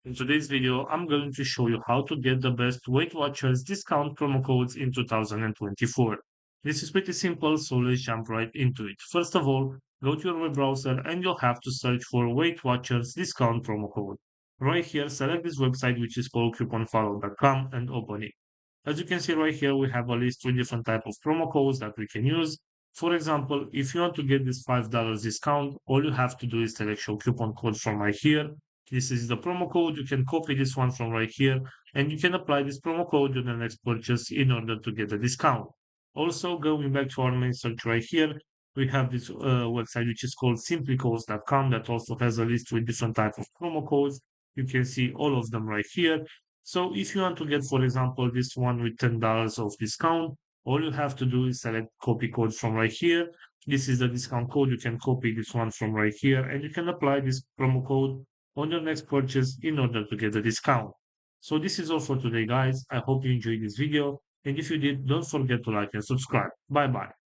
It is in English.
In today's video, I'm going to show you how to get the best Weight Watchers discount promo codes in 2024. This is pretty simple, so let's jump right into it. First of all, go to your web browser and you'll have to search for Weight Watchers discount promo code. Right here, select this website which is called couponfollow.com and open it. As you can see right here, we have a list with different type of promo codes that we can use. For example, if you want to get this $5 discount, all you have to do is select your coupon code from right here. This is the promo code. You can copy this one from right here and you can apply this promo code on the next purchase in order to get a discount. Also, going back to our main search right here, we have this website which is called simplycodes.com that also has a list with different type of promo codes. You can see all of them right here. So if you want to get, for example, this one with $10 of discount, all you have to do is select copy code from right here. This is the discount code. You can copy this one from right here and you can apply this promo code on your next purchase in order to get a discount. So this is all for today, guys. I hope you enjoyed this video. And if you did, don't forget to like and subscribe. Bye bye.